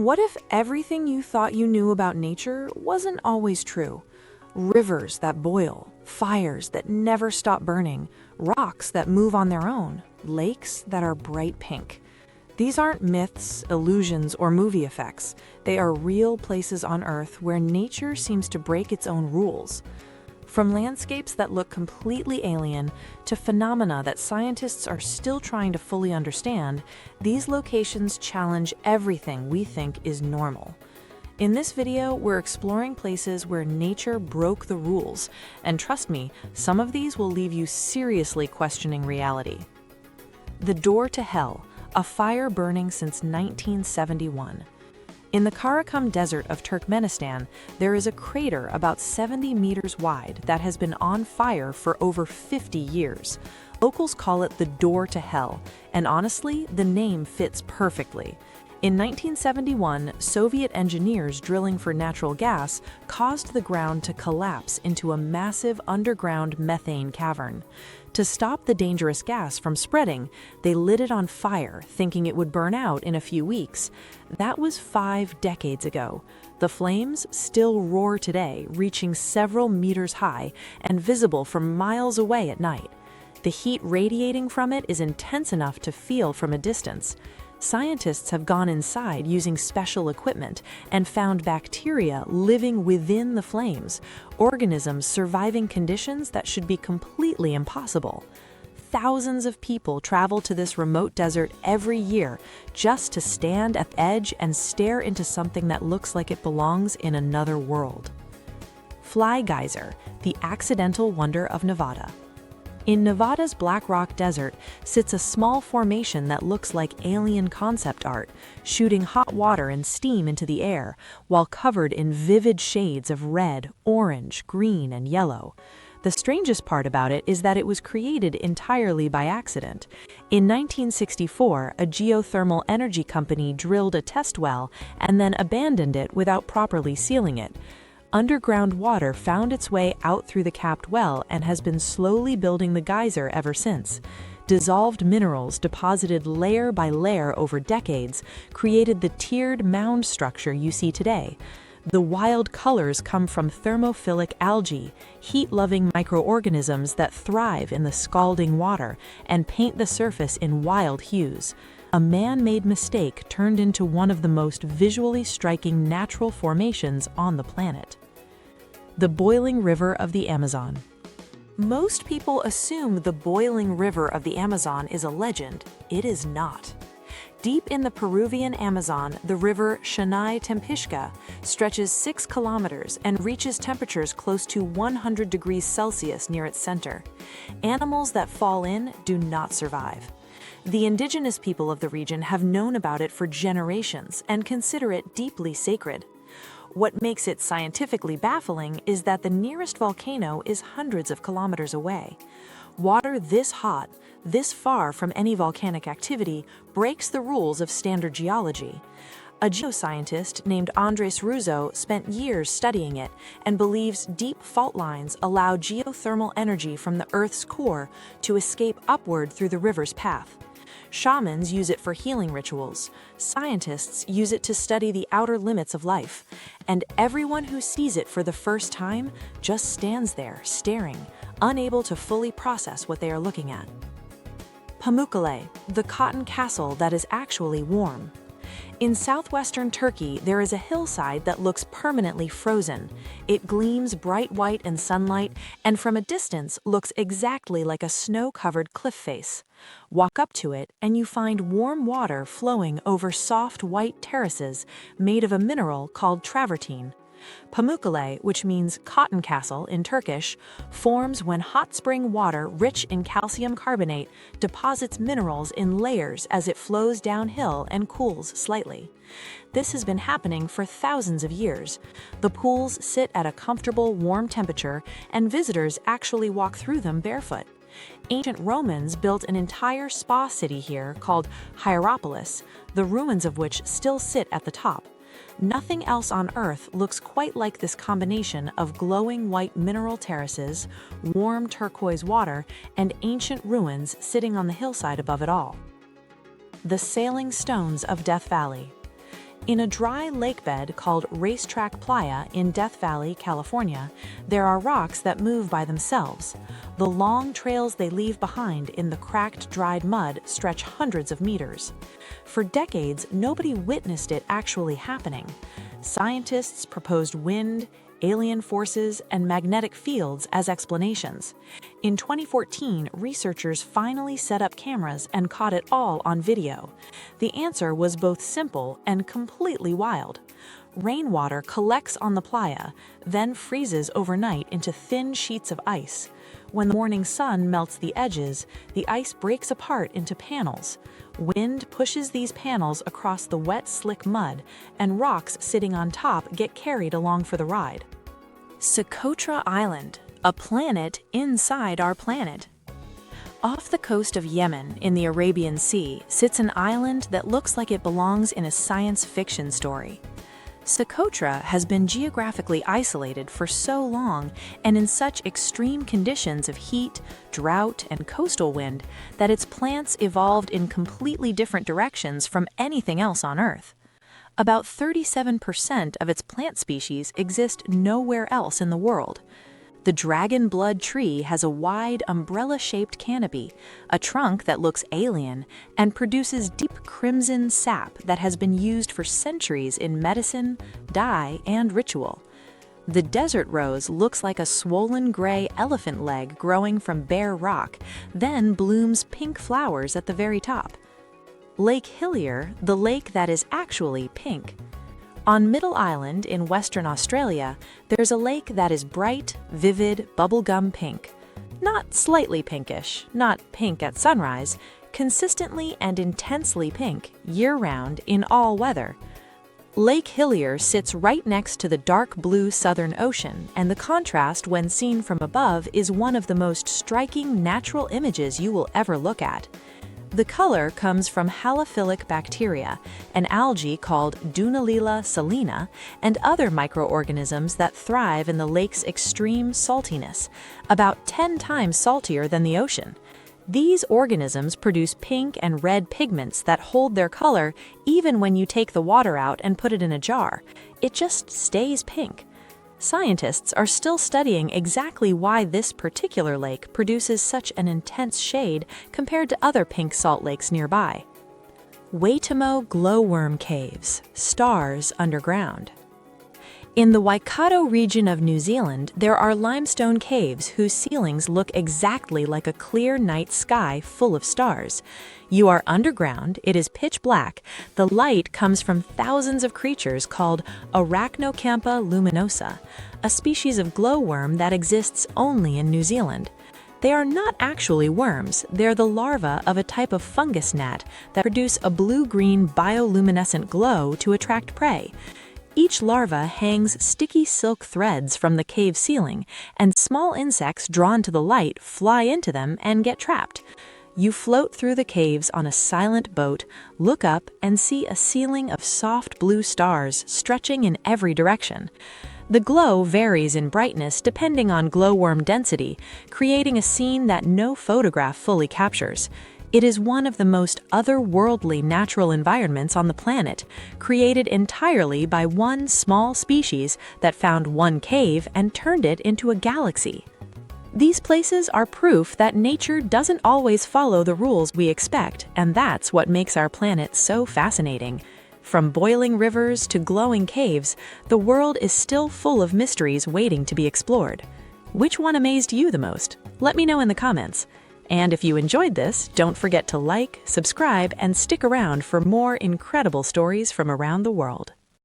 What if everything you thought you knew about nature wasn't always true? Rivers that boil, fires that never stop burning, rocks that move on their own, lakes that are bright pink. These aren't myths, illusions, or movie effects. They are real places on Earth where nature seems to break its own rules. From landscapes that look completely alien to phenomena that scientists are still trying to fully understand, these locations challenge everything we think is normal. In this video, we're exploring places where nature broke the rules, and trust me, some of these will leave you seriously questioning reality. The Door to Hell, a fire burning since 1971. In the Karakum Desert of Turkmenistan, there is a crater about 70 meters wide that has been on fire for over 50 years. Locals call it the Door to Hell, and honestly, the name fits perfectly. In 1971, Soviet engineers drilling for natural gas caused the ground to collapse into a massive underground methane cavern. To stop the dangerous gas from spreading, they lit it on fire, thinking it would burn out in a few weeks. That was 5 decades ago. The flames still roar today, reaching several meters high and visible from miles away at night. The heat radiating from it is intense enough to feel from a distance. Scientists have gone inside using special equipment and found bacteria living within the flames, organisms surviving conditions that should be completely impossible. Thousands of people travel to this remote desert every year just to stand at the edge and stare into something that looks like it belongs in another world. Fly Geyser, the accidental wonder of Nevada. In Nevada's Black Rock Desert sits a small formation that looks like alien concept art, shooting hot water and steam into the air, while covered in vivid shades of red, orange, green, and yellow. The strangest part about it is that it was created entirely by accident. In 1964, a geothermal energy company drilled a test well and then abandoned it without properly sealing it. Underground water found its way out through the capped well and has been slowly building the geyser ever since. Dissolved minerals deposited layer by layer over decades created the tiered mound structure you see today. The wild colors come from thermophilic algae, heat-loving microorganisms that thrive in the scalding water and paint the surface in wild hues. A man-made mistake turned into one of the most visually striking natural formations on the planet. The boiling river of the Amazon. Most people assume the boiling river of the Amazon is a legend. It is not. Deep in the Peruvian Amazon, the river Shanay Tempishka stretches 6 kilometers and reaches temperatures close to 100 degrees Celsius near its center. Animals that fall in do not survive. The indigenous people of the region have known about it for generations and consider it deeply sacred. What makes it scientifically baffling is that the nearest volcano is hundreds of kilometers away. Water this hot, this far from any volcanic activity, breaks the rules of standard geology. A geoscientist named Andres Russo spent years studying it and believes deep fault lines allow geothermal energy from the Earth's core to escape upward through the river's path. Shamans use it for healing rituals, scientists use it to study the outer limits of life, and everyone who sees it for the first time just stands there, staring, unable to fully process what they are looking at. Pamukkale, the cotton castle that is actually warm. In southwestern Turkey, there is a hillside that looks permanently frozen. It gleams bright white in sunlight and from a distance looks exactly like a snow-covered cliff face. Walk up to it and you find warm water flowing over soft white terraces made of a mineral called travertine. Pamukkale, which means cotton castle in Turkish, forms when hot spring water rich in calcium carbonate deposits minerals in layers as it flows downhill and cools slightly. This has been happening for thousands of years. The pools sit at a comfortable, warm temperature, and visitors actually walk through them barefoot. Ancient Romans built an entire spa city here called Hierapolis, the ruins of which still sit at the top. Nothing else on Earth looks quite like this combination of glowing white mineral terraces, warm turquoise water, and ancient ruins sitting on the hillside above it all. The Sailing Stones of Death Valley. In a dry lakebed called Racetrack Playa in Death Valley, California, there are rocks that move by themselves. The long trails they leave behind in the cracked, dried mud stretch hundreds of meters. For decades, nobody witnessed it actually happening. Scientists proposed wind, alien forces, and magnetic fields as explanations. In 2014, researchers finally set up cameras and caught it all on video. The answer was both simple and completely wild. Rainwater collects on the playa, then freezes overnight into thin sheets of ice. When the morning sun melts the edges, the ice breaks apart into panels. Wind pushes these panels across the wet, slick mud, and rocks sitting on top get carried along for the ride. Socotra Island, a planet inside our planet. Off the coast of Yemen in the Arabian Sea sits an island that looks like it belongs in a science fiction story. Socotra has been geographically isolated for so long and in such extreme conditions of heat, drought, and coastal wind that its plants evolved in completely different directions from anything else on Earth. About 37% of its plant species exist nowhere else in the world. The dragon blood tree has a wide, umbrella-shaped canopy, a trunk that looks alien, and produces deep crimson sap that has been used for centuries in medicine, dye, and ritual. The desert rose looks like a swollen gray elephant leg growing from bare rock, then blooms pink flowers at the very top. Lake Hillier, the lake that is actually pink. On Middle Island in Western Australia, there's a lake that is bright, vivid, bubblegum pink. Not slightly pinkish, not pink at sunrise, consistently and intensely pink, year-round in all weather. Lake Hillier sits right next to the dark blue Southern Ocean, and the contrast when seen from above is one of the most striking natural images you will ever look at. The color comes from halophilic bacteria, an algae called Dunaliella salina, and other microorganisms that thrive in the lake's extreme saltiness, about 10 times saltier than the ocean. These organisms produce pink and red pigments that hold their color even when you take the water out and put it in a jar. It just stays pink. Scientists are still studying exactly why this particular lake produces such an intense shade compared to other pink salt lakes nearby. Waitomo glowworm caves, stars underground. In the Waikato region of New Zealand, there are limestone caves whose ceilings look exactly like a clear night sky full of stars. You are underground, it is pitch black, the light comes from thousands of creatures called Arachnocampa luminosa, a species of glowworm that exists only in New Zealand. They are not actually worms, they're the larvae of a type of fungus gnat that produce a blue-green bioluminescent glow to attract prey. Each larva hangs sticky silk threads from the cave ceiling, and small insects drawn to the light fly into them and get trapped. You float through the caves on a silent boat, look up, and see a ceiling of soft blue stars stretching in every direction. The glow varies in brightness depending on glowworm density, creating a scene that no photograph fully captures. It is one of the most otherworldly natural environments on the planet, created entirely by one small species that found one cave and turned it into a galaxy. These places are proof that nature doesn't always follow the rules we expect, and that's what makes our planet so fascinating. From boiling rivers to glowing caves, the world is still full of mysteries waiting to be explored. Which one amazed you the most? Let me know in the comments. And if you enjoyed this, don't forget to like, subscribe, and stick around for more incredible stories from around the world.